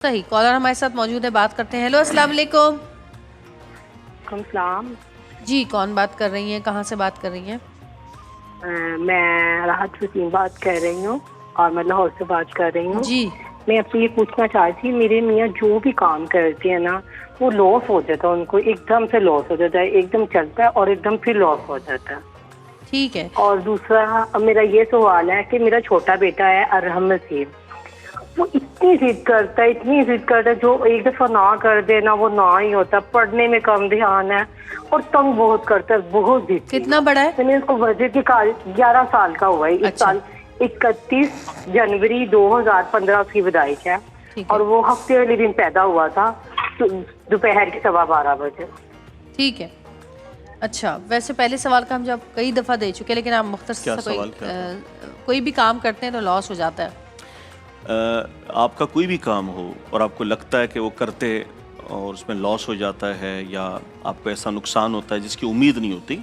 صحیح. کالر ہمارے ساتھ موجود ہے, بات کرتے ہیں. ہیلو, السلام علیکم. وعلیکم السلام. جی, کون بات کر رہی ہیں, کہاں سے بات کر رہی ہیں؟ میں راحت حسین بات کر رہی ہوں اور میں لاہور سے بات کر رہی ہوں. جی. میں آپ سے یہ پوچھنا چاہتی تھی, میرے میاں جو بھی کام کرتے ہیں نا وہ لاس ہو جاتا ہے, ان کو ایک دم سے لاس ہو جاتا ہے, ایک دم چلتا ہے اور ایک دم پھر لاس ہو جاتا ہے. ٹھیک ہے. اور دوسرا میرا یہ سوال ہے کہ میرا چھوٹا بیٹا ہے ارحم نصیر, وہ اتنی ضد کرتا ہے جو ایک دفعہ نہ کر دے نا وہ نہ ہی ہوتا. پڑھنے میں کم دھیان ہے اور تنگ بہت کرتا ہے, بہت ضدی. کتنا بڑا ہے؟ میں نے اس کو وجہ کی 11 سال کا ہوا ہے اس اچھا. سال. 31 جنوری 2015 اس کی پیدائش ہے اور وہ ہفتے والے دن پیدا ہوا تھا دوپہر کے 12:15 بجے. ٹھیک ہے. اچھا, ویسے پہلے سوال کا ہم جب کئی دفعہ دے چکے, لیکن آپ مختصر سے کوئی بھی کام کرتے ہیں تو لاس ہو جاتا ہے. آپ کا کوئی بھی کام ہو اور آپ کو لگتا ہے کہ وہ کرتے اور اس میں لاس ہو جاتا ہے یا آپ کو ایسا نقصان ہوتا ہے جس کی امید نہیں ہوتی,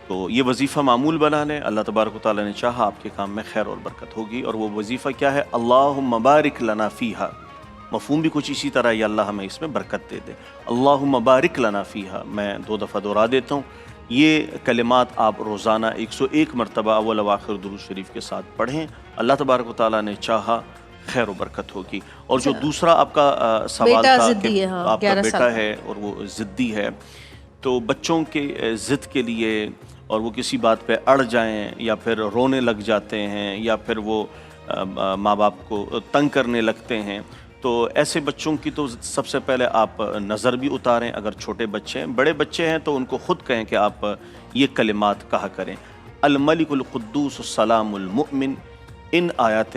تو یہ وظیفہ معمول بنا لیں. اللہ تبارک و تعالیٰ نے چاہا آپ کے کام میں خیر اور برکت ہوگی. اور وہ وظیفہ کیا ہے؟ اللہم بارک لنا فیہا. مفہوم بھی کچھ اسی طرح, یا اللہ ہمیں اس میں برکت دے دے. اللہم بارک لنا فیہا, میں 2 دفعہ دہرا دیتا ہوں. یہ کلمات آپ روزانہ 101 مرتبہ اول و آخر درود شریف کے ساتھ پڑھیں. اللہ تبارک و تعالیٰ نے چاہا خیر و برکت ہوگی. اور جو دوسرا آپ کا سوال تھا کہ آپ کا بیٹا ہے اور وہ ضدی ہے, تو بچوں کے ضد کے لیے اور وہ کسی بات پہ اڑ جائیں یا پھر رونے لگ جاتے ہیں یا پھر وہ ماں باپ کو تنگ کرنے لگتے ہیں, تو ایسے بچوں کی تو سب سے پہلے آپ نظر بھی اتاریں. اگر چھوٹے بچے ہیں, بڑے بچے ہیں تو ان کو خود کہیں کہ آپ یہ کلمات کہا کریں. الملک القدوس السلام المؤمن, ان آیات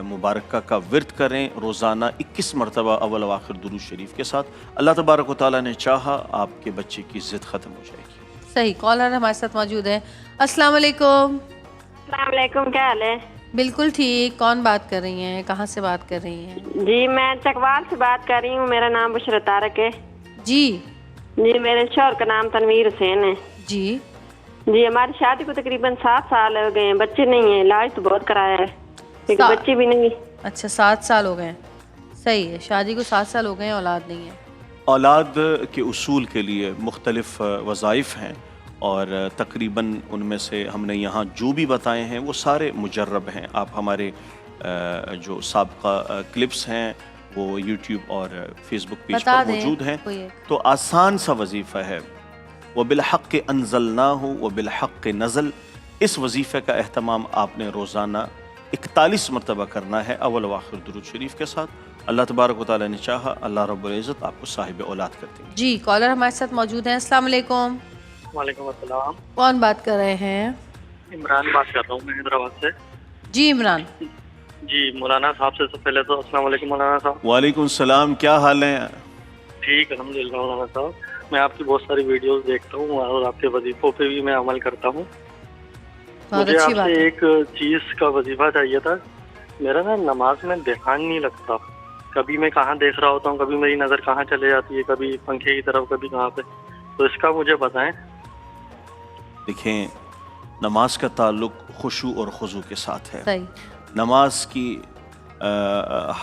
مبارکہ کا ورد کریں روزانہ 21 مرتبہ اول و آخر درود شریف کے ساتھ. اللہ تبارک و تعالیٰ نے چاہا آپ کے بچے کی ضد ختم ہو جائے گی. صحیح. کالر ہمارے ساتھ موجود ہے. السلام علیکم. السلام علیکم, کیا حال ہے؟ بالکل ٹھیک. کون بات کر رہی ہیں, کہاں سے بات کر رہی ہیں؟ جی, میں چکوال سے بات کر رہی ہوں. میرا نام بشرا طارق ہے. جی. جی, میرے شوہر کا نام تنویر حسین ہے. جی. جی, ہماری شادی کو تقریباً 7 سال ہو گئے ہیں. بچے نہیں ہیں, علاج تو بہت کرایا ہے لیکن بچے بھی نہیں. اچھا, 7 سال ہو گئے ہیں. صحیح ہے, شادی کو 7 سال ہو گئے ہیں, اولاد نہیں ہے. اولاد کے اصول کے لیے مختلف وظائف ہیں اور تقریباً ان میں سے ہم نے یہاں جو بھی بتائے ہیں وہ سارے مجرب ہیں. آپ ہمارے جو سابقہ کلپس ہیں وہ یوٹیوب اور فیس بک پیج پر موجود ہیں. تو آسان سا وظیفہ ہے, وَبِالْحَقِّ أَنزَلْنَاهُ وَبِالْحَقِّ نَزَلَ. اس وظیفے کا اہتمام آپ نے روزانہ 41 مرتبہ کرنا ہے اول و آخر درود شریف کے ساتھ. اللہ تبارک و تعالیٰ نے چاہا اللہ رب العزت آپ کو صاحب اولاد کرتے ہیں. جی, کالر ہمارے ساتھ موجود ہیں. السلام علیکم. وعلیکم السلام. کون بات کر رہے ہیں؟ عمران بات کر رہا ہوں میں حیدرآباد سے. جی عمران. جی, مولانا صاحب سے سب پہلے تو السلام علیکم مولانا صاحب. وعلیکم السلام, کیا حال ہیں؟ ٹھیک الحمدللہ مولانا صاحب. میں آپ کی بہت ساری ویڈیوز دیکھتا ہوں اور آپ کے وظیفوں پہ بھی میں عمل کرتا ہوں. مجھے آپ سے ایک چیز کا وظیفہ چاہیے تھا. میرا نا نماز میں دھیان نہیں لگتا, کبھی میں کہاں دیکھ رہا ہوتا ہوں, کبھی میری نظر کہاں چلے جاتی ہے, کبھی پنکھے کی طرف, کبھی کہاں پہ. تو اس کا مجھے بتائیں. دیکھیں, نماز کا تعلق خشوع اور خضوع کے ساتھ ہے. صحیح. نماز کی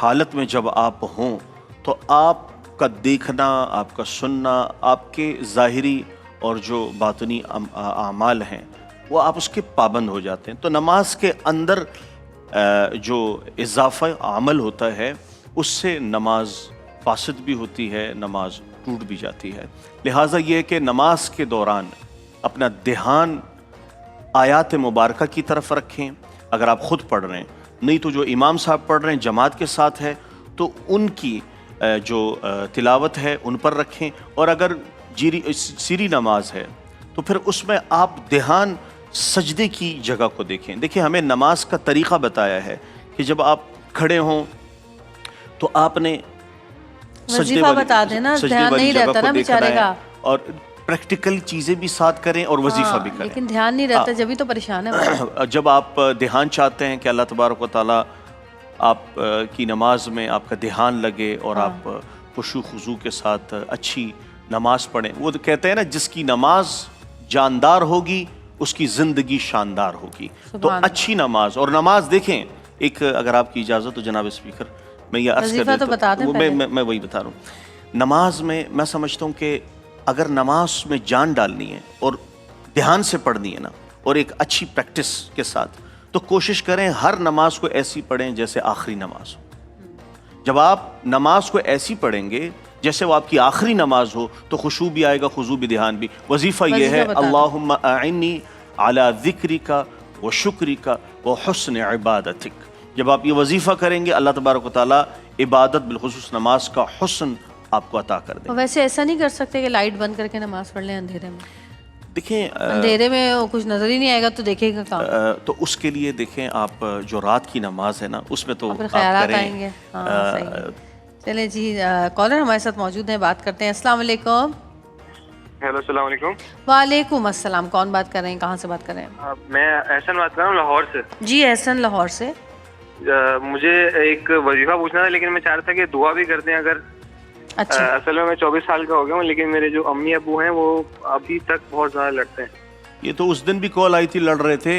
حالت میں جب آپ ہوں تو آپ کا دیکھنا, آپ کا سننا, آپ کے ظاہری اور جو باطنی اعمال ہیں وہ آپ اس کے پابند ہو جاتے ہیں. تو نماز کے اندر جو اضافہ عمل ہوتا ہے اس سے نماز فاسد بھی ہوتی ہے, نماز ٹوٹ بھی جاتی ہے. لہٰذا یہ کہ نماز کے دوران اپنا دھیان آیات مبارکہ کی طرف رکھیں. اگر آپ خود پڑھ رہے ہیں, نہیں تو جو امام صاحب پڑھ رہے ہیں جماعت کے ساتھ ہے تو ان کی جو تلاوت ہے ان پر رکھیں. اور اگر سری نماز ہے تو پھر اس میں آپ دھیان سجدے کی جگہ کو دیکھیں. دیکھیں, ہمیں نماز کا طریقہ بتایا ہے کہ جب آپ کھڑے ہوں تو آپ نے سجدے والی جگہ کو دیکھنا ہے اور پریکٹیکل چیزیں بھی ساتھ کریں اور وظیفہ بھی کریں. لیکن دھیان نہیں رہتا, جبھی تو پریشان ہے. جب آپ دھیان چاہتے ہیں کہ اللہ تبارک و تعالیٰ آپ کی نماز میں آپ کا دھیان لگے اور آپ خشوع خضوع کے ساتھ اچھی نماز پڑھیں. وہ کہتے ہیں نا, جس کی نماز جاندار ہوگی اس کی زندگی شاندار ہوگی. تو اچھی نماز, اور نماز دیکھیں ایک, اگر آپ کی اجازت تو جناب اسپیکر, میں یہ عرض کر وظیفہ تو دیتا بتا دیں ہوں، پہلے۔ میں وہی بتا رہا ہوں۔ نماز میں سمجھتا ہوں کہ اگر نماز میں جان ڈالنی ہے اور دھیان سے پڑھنی ہے نا، اور ایک اچھی پریکٹس کے ساتھ، تو کوشش کریں ہر نماز کو ایسی پڑھیں جیسے آخری نماز ہو۔ جب آپ نماز کو ایسی پڑھیں گے جیسے وہ آپ کی آخری نماز ہو تو خشوع بھی آئے گا، خضوع بھی، دھیان بھی۔ وظیفہ یہ ہے بتا دیں۔ اللہم اعنی علی ذکرک و شکرک و حسن عبادتک۔ جب آپ یہ وظیفہ کریں گے اللہ تبارک و تعالیٰ عبادت بالخصوص نماز کا حسن آپ کو عطا کر دیں۔ اور ویسے ایسا نہیں کر سکتے کہ لائٹ بند کر کے نماز پڑھ لیں اندھیرے میں؟ دیکھیں اندھیرے میں کچھ نظر ہی نہیں آئے گا تو دیکھے گا کام؟ تو اس کے لیے دیکھیں آپ جو رات کی نماز ہے نا اس میں تو پھر آپ خیالات آئیں کریں۔ گے۔ ہاں صحیح۔ چلیں جی، کالر ہمارے ساتھ موجود ہیں، بات کرتے ہیں۔ السلام علیکم۔ ہیلو، السلام علیکم۔ وعلیکم السلام، کون بات کر رہے ہیں، کہاں سے بات کر رہے ہیں؟ میں احسن بات کر رہا ہوں لاہور سے۔ جی احسن، لاہور سے۔ مجھے ایک وظیفہ پوچھنا تھا، لیکن میں چاہ رہا تھا کہ دعا بھی کرتے ہیں۔ اگر اچھا، اصل میں 24 سال کا ہو گیا ہوں، لیکن میرے جو امی ابو ہیں وہ ابھی تک بہت زیادہ لڑتے ہیں۔ یہ تو اس دن بھی کال آئی تھی، لڑ رہے تھے۔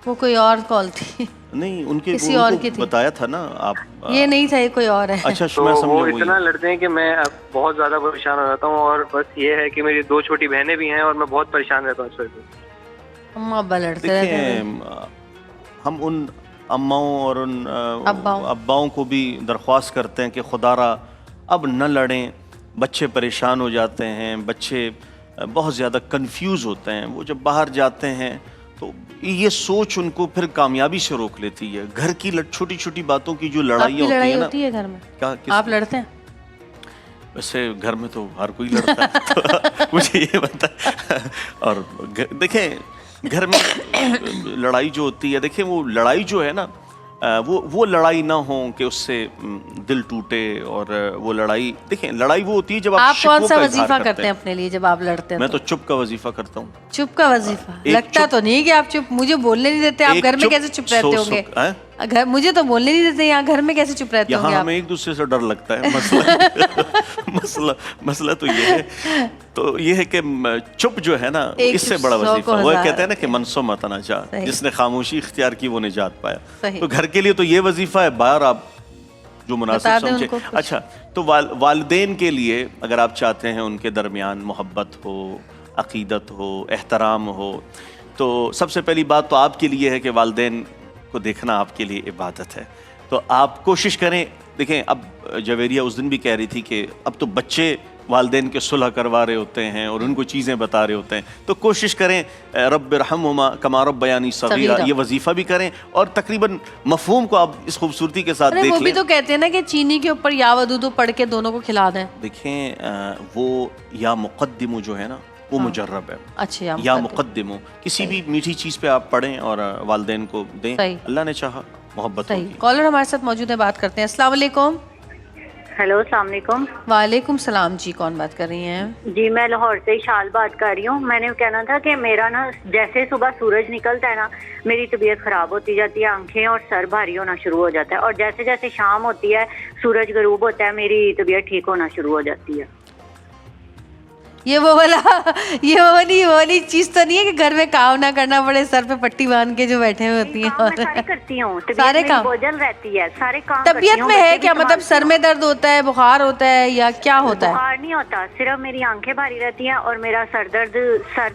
وہ کوئی اور کال تھی، نہیں، ان کے کسی ان اور کو کی تھی۔ بتایا تھا نا آپ۔ یہ نہیں تھا، یہ کوئی اور ہے۔ اچھا تو میں وہ سمجھا وہی۔ اتنا لڑتے ہیں کہ میں اب بہت زیادہ پریشان ہو جاتا ہوں، اور بس یہ ہے کہ میری 2 چھوٹی بہنیں بھی ہیں اور میں بہت پریشان رہتا ہوں اس وجہ سے۔ اماں ابا لڑتے رہتے ہیں۔ دیکھیں ہم ان اماؤں اور ان اباؤں اباؤں کو بھی درخواست کرتے ہیں کہ خدا را اب نہ لڑیں۔ بچے پریشان ہو جاتے ہیں، بچے بہت زیادہ کنفیوز ہوتے ہیں۔ وہ جب باہر جاتے ہیں تو یہ سوچ ان کو پھر کامیابی سے روک لیتی ہے۔ گھر کی چھوٹی چھوٹی باتوں کی جو آپ کی لڑائیاں ہوتی لڑائی ہیں نا، ہوتی ہے گھر میں؟ کیا آپ لڑتے ہیں؟ ویسے گھر میں تو ہر کوئی لڑتا ہے، تو مجھے یہ بتا۔ اور دیکھیں گھر میں لڑائی جو ہوتی ہے، دیکھیں وہ لڑائی جو ہے نا، وہ لڑائی نہ ہو کہ اس سے دل ٹوٹے، اور وہ لڑائی، دیکھیں لڑائی وہ ہوتی ہے جب آپ شکوہ کون سا کا وظیفہ اظہار کرتے ہیں اپنے لیے جب آپ لڑتے ہیں؟ میں تو چپ کا وظیفہ کرتا ہوں۔ چپ کا وظیفہ؟ ایک لگتا چپ- تو نہیں کہ آپ چپ، مجھے بولنے نہیں دیتے۔ آپ ایک گھر میں چپ کیسے چپ رہتے ہوں گے؟ گھر مجھے تو بولنے نہیں دیتے، یہاں گھر میں کیسے چپ رہتے ہوں یہاں گے آپ؟ ہمیں ایک دوسرے سے ڈر لگتا ہے۔ مسئلہ تو یہ ہے، تو یہ ہے کہ چپ جو ہے نا ایک اس سے چپ بڑا 100 وظیفہ، کو وہ ہزار۔ کہتے ہیں نا کہ منسو مت نجا، صحیح۔ جس نے خاموشی اختیار کی وہ نجات پایا۔ صحیح۔ تو گھر کے لیے تو یہ وظیفہ ہے، باہر آپ جو بتا مناسب دیں سمجھے۔ ان کو کچھ۔ اچھا، تو والدین کے لیے اگر آپ چاہتے ہیں ان کے درمیان محبت ہو، عقیدت ہو، احترام ہو، تو سب سے پہلی بات تو آپ کے لیے ہے کہ والدین کو دیکھنا آپ کے لیے عبادت ہے۔ تو آپ کوشش کریں، دیکھیں اب جویریہ اس دن بھی کہہ رہی تھی کہ اب تو بچے والدین کے صلح کروا رہے ہوتے ہیں اور ان کو چیزیں بتا رہے ہوتے ہیں، تو کوشش کریں رب ارحمہما کما ربیانی صغیرہ، یہ وظیفہ بھی کریں، اور تقریباً مفہوم کو آپ اس خوبصورتی کے ساتھ دیکھ وہ بھی لیں۔ تو کہتے ہیں نا کہ چینی کے اوپر یا ودودو پڑھ کے دونوں کو کھلا دیں۔ دیکھیں وہ یا مقدم جو ہے نا وہ مجرب ہے۔ اچھا، یا مقدم کسی بھی میٹھی چیز پہ آپ پڑھیں اور والدین کو دیں، صحیح۔ اللہ نے چاہا محبت صحیح۔ ہوگی۔ کالر ہمارے ساتھ موجود ہے، بات کرتے ہیں۔ السلام علیکم۔ ہیلو، السلام علیکم۔ وعلیکم السلام جی، کون بات کر رہی ہیں؟ جی میں لاہور سے شال بات کر رہی ہوں۔ میں نے کہنا تھا کہ میرا نا جیسے صبح سورج نکلتا ہے نا میری طبیعت خراب ہوتی جاتی ہے، آنکھیں اور سر بھاری ہونا شروع ہو جاتا ہے، اور جیسے جیسے شام ہوتی ہے سورج غروب ہوتا ہے میری طبیعت ٹھیک ہونا شروع ہو جاتی ہے۔ یہ وہ والی چیز تو نہیں ہے کہ گھر میں کام نہ کرنا پڑے، سر پہ پٹی باندھ کے جو بیٹھے ہوئے ہوتی کام میں ہیں؟ سارے کرتی ہوں، سارے طبیعت میری کام؟ بوجھل رہتی ہے، سارے کام کرتی طبیعت ہوں، میں ہے بچے کیا بھی مطلب؟ سر میں درد ہوتا ہے، بخار ہوتا ہے، یا کیا ہوتا ہے؟ بخار نہیں ہوتا، صرف میری آنکھیں بھاری رہتی ہیں اور میرا سر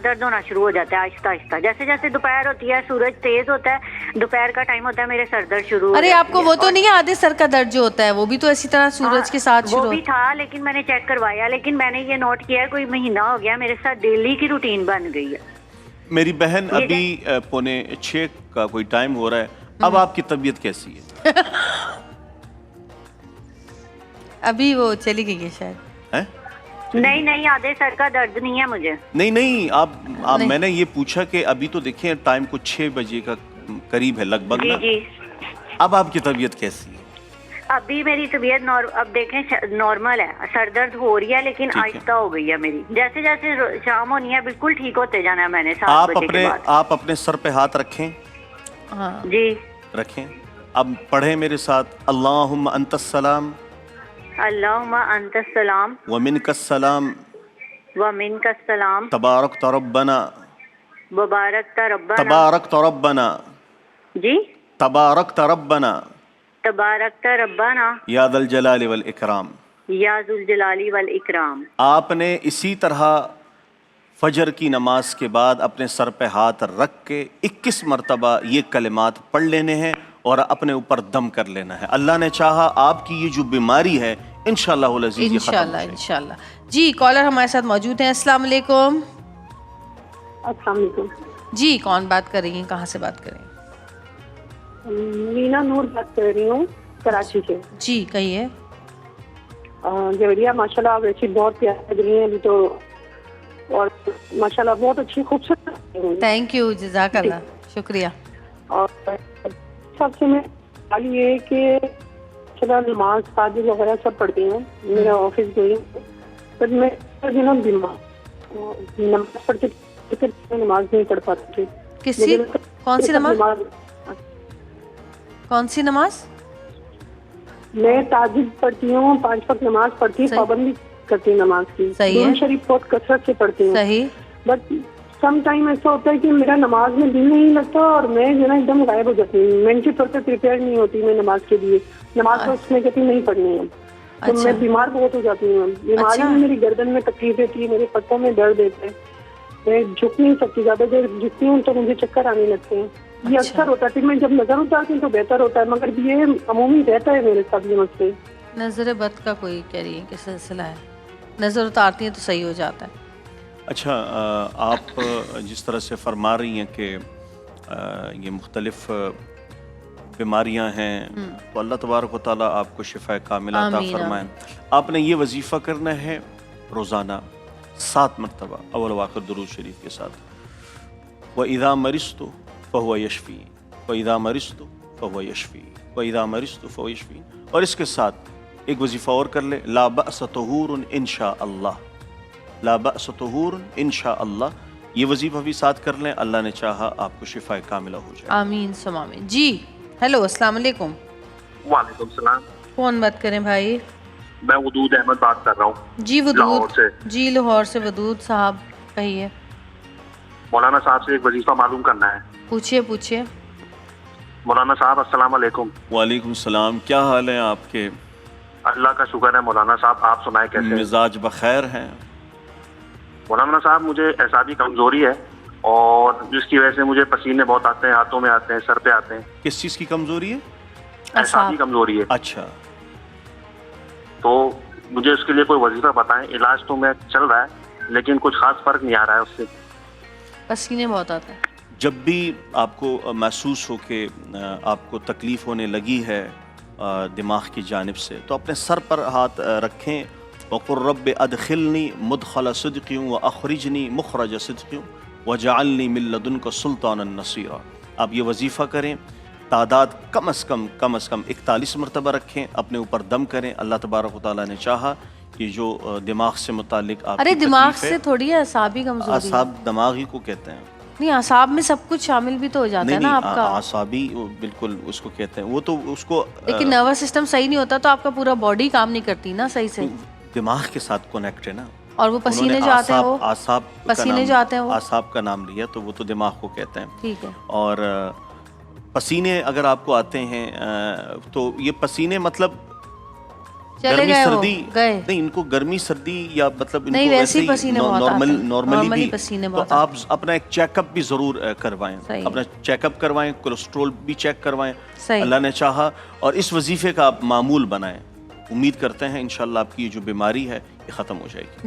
درد ہونا شروع ہو جاتا ہے آہستہ آہستہ۔ جیسے جیسے دوپہر ہوتی ہے سورج تیز ہوتا ہے، دوپہر کا ٹائم ہوتا ہے، میرے سر درد شروع ہو ارے جاتی آپ کو ہے۔ وہ تو نہیں ہے آدھے سر کا درد جو ہوتا ہے، وہ بھی تو اسی طرح سورج کے ساتھ وہ شروع بھی تھا، لیکن میں نے چیک کروایا، لیکن میں نے یہ نوٹ کیا کوئی مہینہ ہو گیا میرے ساتھ ڈیلی کی روٹین بن گئی ہے۔ میری بہن ابھی 5:45 کا کوئی ٹائم ہو رہا ہے، اب آپ کی طبیعت کیسی ہے؟ ابھی وہ چلی گئی ہے شاید۔ ہیں؟ نہیں آدھے سر کا درد نہیں ہے مجھے۔ نہیں آپ میں نے یہ پوچھا کہ ابھی تو دیکھیں ٹائم کو 6 بجے کا قریب ہے لگ بھگ جی نا، جی، اب آپ کی طبیعت کیسی ہے؟ ابھی میری طبیعت اب دیکھیں نارمل ہے، سر درد ہو رہی ہے لیکن آہستہ ہو گئی ہے میری، جیسے جیسے شام ہونی ہے بالکل ٹھیک ہوتے جانا ہے میں نے 7 بجے کے بعد۔ آپ اپنے سر پہ ہاتھ رکھیں، ہاں جی رکھیں، اب پڑھیں میرے ساتھ، اللہم انت السلام اللہم انت السلام ومنک السلام ومنک السلام تبارکت ربنا وبارکت ربنا تبارکت ربنا جی تبارکت ربنا تبارکت ربنا یا ذا الجلال والاکرام. یا ذوالجلال والاکرام. آپ نے اسی طرح فجر کی نماز کے بعد اپنے سر پہ ہاتھ رکھ کے 21 مرتبہ یہ کلمات پڑھ لینے ہیں اور اپنے اوپر دم کر لینا ہے. اللہ نے چاہا آپ کی یہ جو بیماری ہے انشاءاللہ العزیز یہ ختم ہو انشاءاللہ جائے گی. انشاءاللہ. جی کالر ہمارے ساتھ موجود ہیں. السلام علیکم. السلام علیکم. جی کون بات کر رہی ہیں, کہاں سے بات کر رہی ہیں؟ مینا نور بات کر رہی ہوں کراچی سے. جی کہیے. جوڑیا ماشاء اللہ ویسے بہت پیاری لگ رہی ہیں ابھی تو, اور ماشاء اللہ بہت اچھی خوبصورت. تھینک یو, جزاک اللہ, شکریہ. اور سب سے میں سوال یہ ہے کہ چلا نماز تاجر وغیرہ سب پڑھتی ہیں, میرا آفس گئی پر میں بیمار نماز پڑھتی نماز نہیں پڑھ پاتی تھی. کس سی کون سی نماز؟ کون سی نماز؟ میں تاجد پڑھتی ہوں, 5 وقت نماز پڑھتی ہوں, پابندی کرتی ہوں نماز کی, درود شریف بہت کثرت سے پڑھتی ہوں. صحیح. بٹ سم ٹائم ایسا ہوتا ہے کہ میرا نماز میں دل نہیں لگتا اور میں جو نا ایک دم غائب ہو جاتی ہوں, مینٹلی طور پہ پریپیئر نہیں ہوتی میں نماز کے لیے. نماز کو اس میں کہتی نہیں پڑھنی ہے تو میں بیمار بہت ہو جاتی ہوں. بیماری میں میری گردن میں تکلیف رہتی ہے, میرے پٹوں میں درد رہتا ہے, میں جھک نہیں سکتی, زیادہ دیر جھکتی ہوں تو مجھے چکر آنے لگتے ہیں. یہ اکثر ہوتا ہے, پھر میں جب نظر اتارتی ہوں تو بہتر ہوتا ہے, مگر یہ عمومی رہتا ہے میرے ساتھ یہ مسئلے. نظر بد کا کوئی کہہ رہی ہے کہ سلسلہ ہے, نظر اتارتی ہیں تو صحیح ہو جاتا ہے. اچھا, آپ جس طرح سے فرما رہی ہیں کہ یہ مختلف بیماریاں ہیں تو اللہ تبارک و تعالیٰ آپ کو شفا کاملہ عطا فرمائیں. آپ نے یہ وظیفہ کرنا ہے روزانہ 7 مرتبہ اول و آخر درود شریف کے ساتھ. وَإِذَا مَرِضْتُ فَهُوَ يَشْفِينِ وَإِذَا مَرِضْتُ فَهُوَ يَشْفِينِ وَإِذَا مَرِضْتُ فَهُوَ يَشْفِينِ. اور اس کے ساتھ ایک وظیفہ اور کر لے, لا بأس طہور انشاء اللہ, لا بأس طہور انشاء اللہ. یہ وظیفہ بھی ساتھ کر لیں, اللہ نے چاہا آپ کو شفا کاملہ ہو جائے. آمین ثم آمین. جی ہیلو, السلام علیکم. وعلیکم السلام. کون بات کریں بھائی؟ میں ودود احمد بات کر رہا ہوں. جی ودود. جی لاہور سے ودود صاحب, کہیے. مولانا صاحب سے ایک وظیفہ معلوم کرنا ہے. پوچھیے پوچھیے. مولانا صاحب السلام علیکم. وعلیکم السلام. کیا حال ہیں آپ کے؟ اللہ کا شکر ہے مولانا صاحب, آپ سنائیں کیسے ہیں؟ مزاج بخیر ہیں؟ مولانا صاحب مجھے اعصابی کمزوری ہے اور جس کی وجہ سے مجھے پسینے بہت آتے ہیں, ہاتھوں میں آتے ہیں, سر پہ آتے ہیں. کس چیز کی کمزوری ہے؟ اعصابی کمزوری ہے. اچھا, تو مجھے اس کے لیے کوئی وظیفہ بتائیں. علاج تو میں چل رہا ہے لیکن کچھ خاص فرق نہیں آ رہا ہے اس سے. پسینے بہت آتے ہیں. جب بھی آپ کو محسوس ہو کہ آپ کو تکلیف ہونے لگی ہے دماغ کی جانب سے, تو اپنے سر پر ہاتھ رکھیں. وَقُلْ رَبِّ أَدْخِلْنِي مُدْخَلَ صِدْقٍ وَأَخْرِجْنِي مُخْرَجَ صِدْقٍ وَاجْعَلْنِي مِن لَّدُنْكَ سُلْطَانًا نَصِيرًا. آپ یہ وظیفہ کریں, تعداد کم از کم 41 مرتبہ رکھیں, اپنے اوپر دم کریں. اللہ تبارک و تعالیٰ نے چاہا کہ جو دماغ سے متعلق آپ ارے دماغ سے تھوڑی ہے, اعصابی کمزوری. اعصاب دماغ ہی کو کہتے ہیں. نہیں, اعصاب میں سب کچھ شامل بھی تو ہو جاتا ہے نا آپ کا. اعصابی بالکل اس کو کہتے ہیں, وہ تو اس کو, لیکن نروس سسٹم صحیح نہیں ہوتا تو آپ کا پورا باڈی کام نہیں کرتی نا صحیح سے. دماغ کے ساتھ کنیکٹ ہے نا. اور وہ پسینے جو آتے ہیں, وہ اعصاب پسینے جو آتے ہیں, وہ اعصاب کا نام لیا تو وہ تو دماغ کو کہتے ہیں. ٹھیک ہے. اور پسینے اگر آپ کو آتے ہیں تو یہ پسینے مطلب گرمی سردی نہیں, ان کو گرمی سردی یا مطلب ان کو ویسے ہی نارملی بھی, تو آپ اپنا ایک چیک اپ بھی ضرور کروائیں. اپنا چیک اپ کروائیں, کولیسٹرول بھی چیک کروائیں. اللہ نے چاہا, اور اس وظیفے کا آپ معمول بنائیں. امید کرتے ہیں انشاءاللہ آپ کی جو بیماری ہے یہ ختم ہو جائے گی.